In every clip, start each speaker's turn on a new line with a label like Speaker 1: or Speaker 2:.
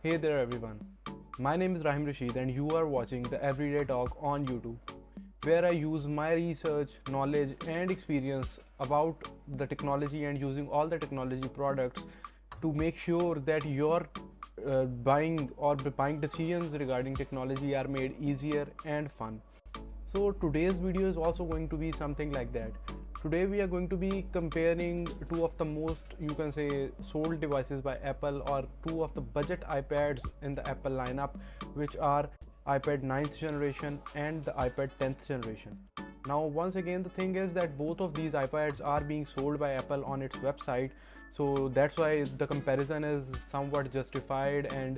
Speaker 1: Hey there everyone, my name is Rahim Rasheed and you are watching the Everyday Talk on YouTube, where I use my research, knowledge and experience about the technology and using all the technology products to make sure that your buying decisions regarding technology are made easier and fun. So today's video is also going to be something like that. Today we are going to be comparing two of the most, you can say, sold devices by Apple, or two of the budget iPads in the Apple lineup, which are iPad 9th generation and the iPad 10th generation. Now once again, the thing is that both of these iPads are being sold by Apple on its website, so that's why the comparison is somewhat justified, and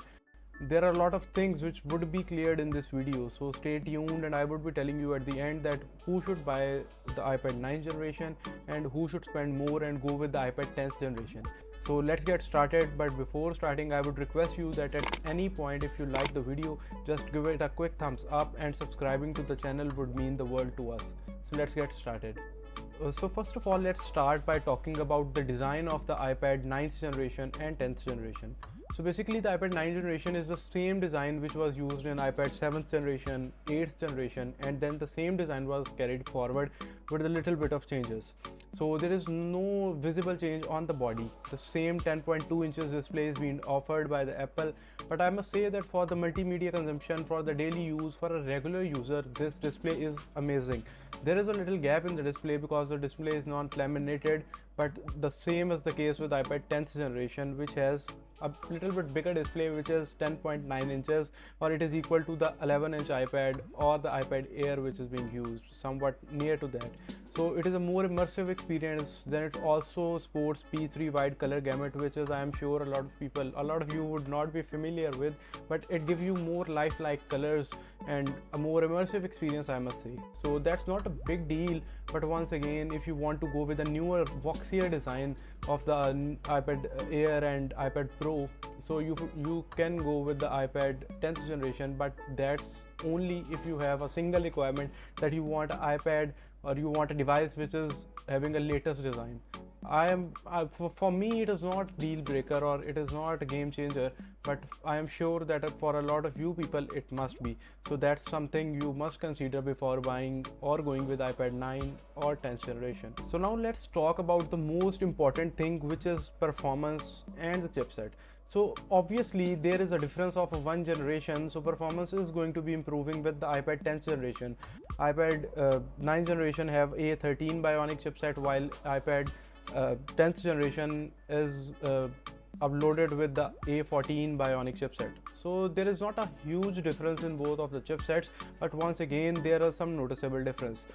Speaker 1: there are a lot of things which would be cleared in this video, so stay tuned, and I would be telling you at the end that who should buy the iPad 9th generation and who should spend more and go with the iPad 10th generation. So let's get started, but before starting I would request you that at any point, if you like the video, just give it a quick thumbs up, and subscribing to the channel would mean the world to us. So let's get started. So first of all, let's start by talking about the design of the iPad 9th generation and 10th generation. So basically the iPad 9th generation is the same design which was used in iPad 7th generation, 8th generation, and then the same design was carried forward with a little bit of changes. So there is no visible change on the body. The same 10.2 inches display is being offered by the Apple, but I must say that for the multimedia consumption, for the daily use, for a regular user, this display is amazing. There is a little gap in the display because the display is non-laminated, but the same is the case with iPad 10th generation, which has a little bit bigger display, which is 10.9 inches, or it is equal to the 11-inch iPad or the iPad Air which is being used, somewhat near to that. So it is a more immersive experience. Then it also sports P3 wide color gamut, which is, I am sure, a lot of you would not be familiar with, but it gives you more lifelike colors and a more immersive experience, I must say. So that's not a big deal, but once again, if you want to go with a newer boxier design of the iPad Air and iPad Pro, so you can go with the iPad 10th generation, but that's only if you have a single requirement that you want an iPad or you want a device which is having a latest design. For me it is not deal breaker or it is not a game changer, but I am sure that for a lot of you people it must be. So that's something you must consider before buying or going with iPad 9 or 10th generation. So now let's talk about the most important thing, which is performance and the chipset. So obviously there is a difference of one generation, so performance is going to be improving with the iPad 10th generation. iPad 9th generation have A13 Bionic chipset, while iPad 10th generation is uploaded with the A14 Bionic chipset. So there is not a huge difference in both of the chipsets, but once again there are some noticeable difference.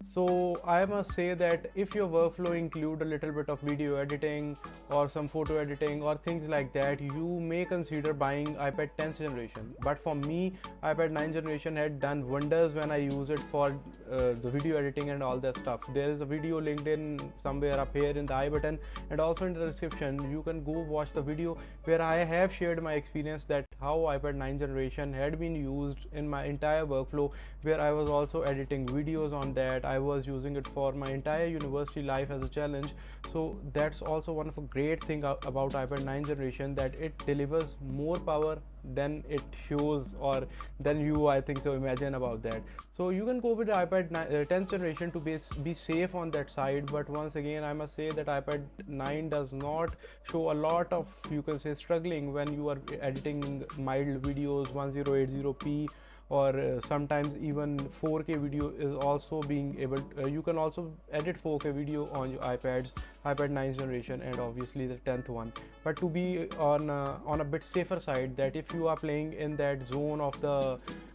Speaker 1: So I must say that if your workflow include a little bit of video editing or some photo editing or things like that, you may consider buying iPad 10th generation. But for me, iPad 9th generation had done wonders when I use it for the video editing and all that stuff. There is a video linked in somewhere up here in the I button, and also in the description you can go watch the video where I have shared my experience that how iPad 9th generation had been used in my entire workflow, where I was also editing videos on that. I was using it for my entire university life as a challenge. So that's also one of a great thing about iPad 9th generation, that it delivers more power than it shows, or than you, I think so, imagine about that. So you can go with the iPad 10th generation to be safe on that side, but once again I must say that iPad 9 does not show a lot of, you can say, struggling when you are editing mild videos 1080p, or sometimes even 4K video is also being able you can also edit 4K video on your iPad 9th generation and obviously the 10th one. But to be on a bit safer side, that if you are playing in that zone of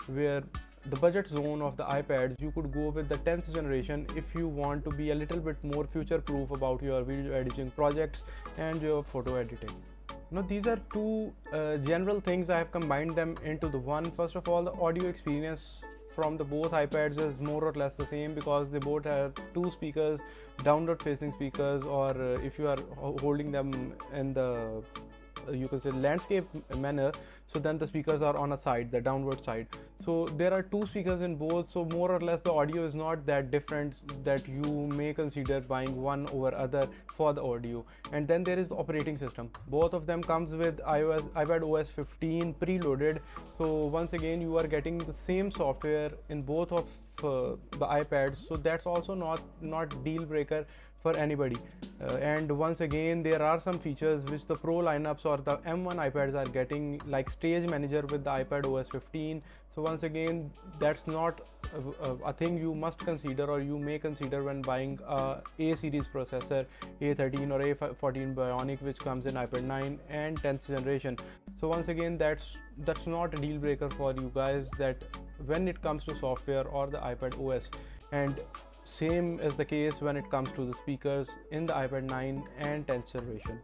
Speaker 1: where the budget zone of the iPads, you could go with the 10th generation if you want to be a little bit more future proof about your video editing projects and your photo editing. Now these are two general things. I have combined them into the one. First of all, the audio experience from the both iPads is more or less the same, because they both have two speakers, downward facing speakers, or if you are holding them in the you can say landscape manner, so then the speakers are on a side, the downward side. So there are two speakers in both, so more or less the audio is not that different that you may consider buying one over other for the audio. And then there is the operating system. Both of them comes with iPad OS 15 preloaded. So once again you are getting the same software in both of the iPads, so that's also not deal breaker for anybody. And once again there are some features which the pro lineups or the M1 iPads are getting, like stage manager with the iPad OS 15. So once again that's not a thing you must consider or you may consider when buying a series processor, A13 or A14 Bionic, which comes in iPad 9 and 10th generation. So once again that's not a deal breaker for you guys, that when it comes to software or the iPad OS. And same is the case when it comes to the speakers in the iPad 9 and 10th generation.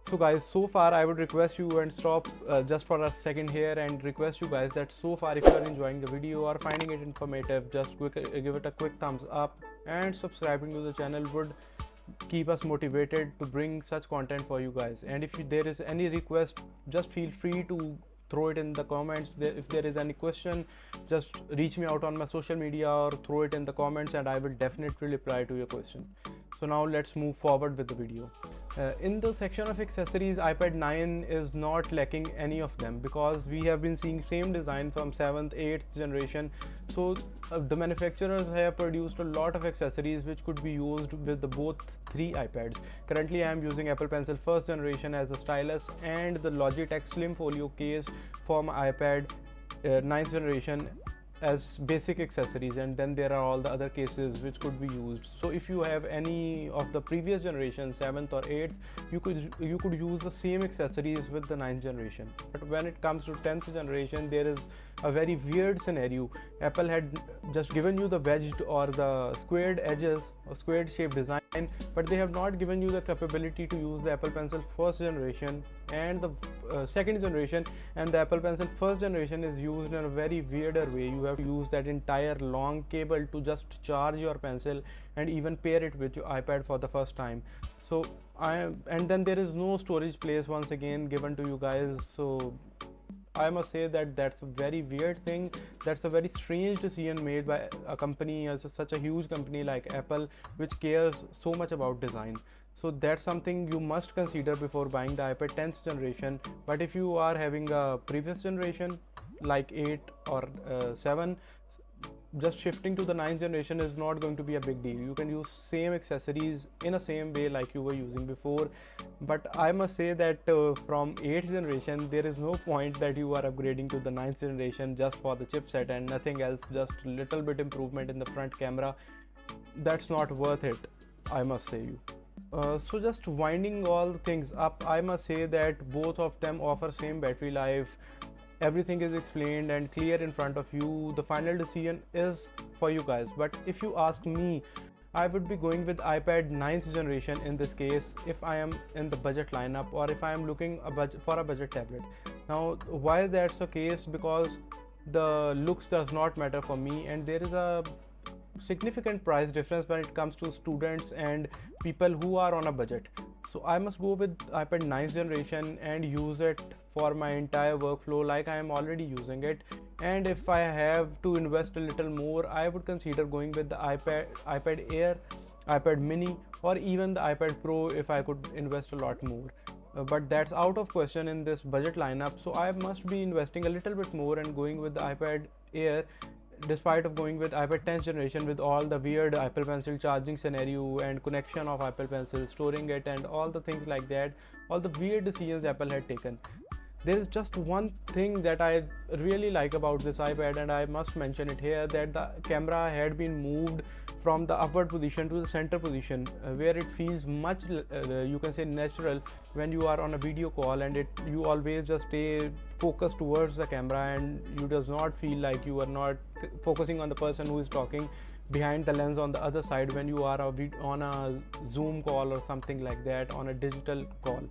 Speaker 1: So guys, so far I would request you, and stop just for a second here, and request you guys that so far if you are enjoying the video or finding it informative, just give it a quick thumbs up, and subscribing to the channel would keep us motivated to bring such content for you guys. And if there is any request, just feel free to throw it in the comments. If there is any question, just reach me out on my social media or throw it in the comments, and I will definitely reply to your question. So now let's move forward with the video. In the section of accessories, iPad 9 is not lacking any of them, because we have been seeing same design from 7th, 8th generation. So the manufacturers have produced a lot of accessories which could be used with the both three iPads. Currently I am using Apple Pencil 1st generation as a stylus, and the Logitech Slim Folio case for my iPad 9th generation as basic accessories. And then there are all the other cases which could be used. So if you have any of the previous generation, 7th or 8th, you could use the same accessories with the 9th generation. But when it comes to 10th generation, there is a very weird scenario. Apple had just given you the wedged or the squared edges or squared shape design, but they have not given you the capability to use the Apple Pencil 1st generation and the 2nd generation. And the Apple Pencil 1st generation is used in a very weirder way. You have to use that entire long cable to just charge your pencil and even pair it with your iPad for the first time. So and then there is no storage place once again given to you guys. So I must say that that's a very weird thing. That's a very strange decision made by a company, as such a huge company like Apple, which cares so much about design. So that's something you must consider before buying the iPad 10th generation. But if you are having a previous generation like 8 or 7, just shifting to the 9th generation is not going to be a big deal. You can use same accessories in a same way like you were using before. But I must say that from 8th generation, there is no point that you are upgrading to the 9th generation just for the chipset and nothing else, just a little bit improvement in the front camera. That's not worth it, I must say you. So just winding all things up, I must say that both of them offer same battery life. Everything is explained and clear in front of you. The final decision is for you guys. But if you ask me, I would be going with iPad 9th generation in this case if I am in the budget lineup, or if I am looking for a budget tablet. Now why that's the case? Because the looks does not matter for me, and there is a significant price difference when it comes to students and people who are on a budget. So I must go with iPad 9th generation and use it for my entire workflow like I am already using it. And if I have to invest a little more, I would consider going with the iPad Air, iPad Mini, or even the iPad Pro if I could invest a lot more. But that's out of question in this budget lineup, so I must be investing a little bit more and going with the iPad Air, despite of going with iPad 10th generation with all the weird Apple Pencil charging scenario and connection of Apple Pencil, storing it, and all the things like that, all the weird decisions Apple had taken. There is just one thing that I really like about this iPad, and I must mention it here, that the camera had been moved from the upward position to the center position, where it feels much you can say natural when you are on a video call, and you always just stay focused towards the camera, and you does not feel like you are not focusing on the person who is talking behind the lens on the other side when you are on a Zoom call or something like that, on a digital call.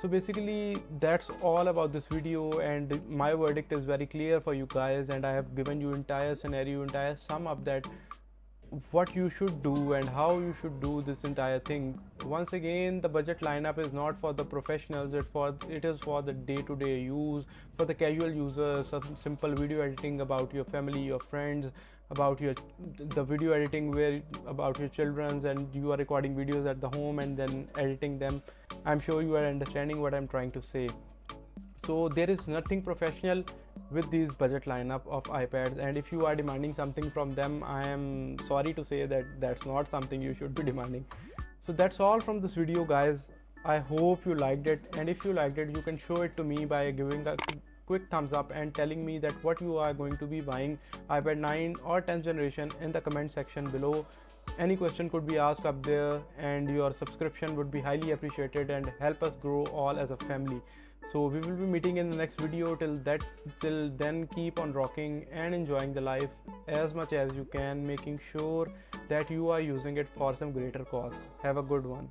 Speaker 1: So basically that's all about this video, and my verdict is very clear for you guys, and I have given you entire scenario, entire sum up that what you should do and how you should do this entire thing. Once again, the budget lineup is not for the professionals, it is for the day-to-day use, for the casual users. Some simple video editing about your family, your friends, about the video editing where about your children's, and you are recording videos at the home and then editing them. I'm sure you are understanding what I'm trying to say. So there is nothing professional with these budget lineup of iPads, and if you are demanding something from them, I am sorry to say that that's not something you should be demanding. So that's all from this video, guys. I hope you liked it, and if you liked it, you can show it to me by giving a quick thumbs up and telling me that what you are going to be buying, iPad 9 or 10th generation, in the comment section below. Any question could be asked up there, and your subscription would be highly appreciated and help us grow all as a family. So we will be meeting in the next video. Till then, keep on rocking and enjoying the life as much as you can, making sure that you are using it for some greater cause. Have a good one.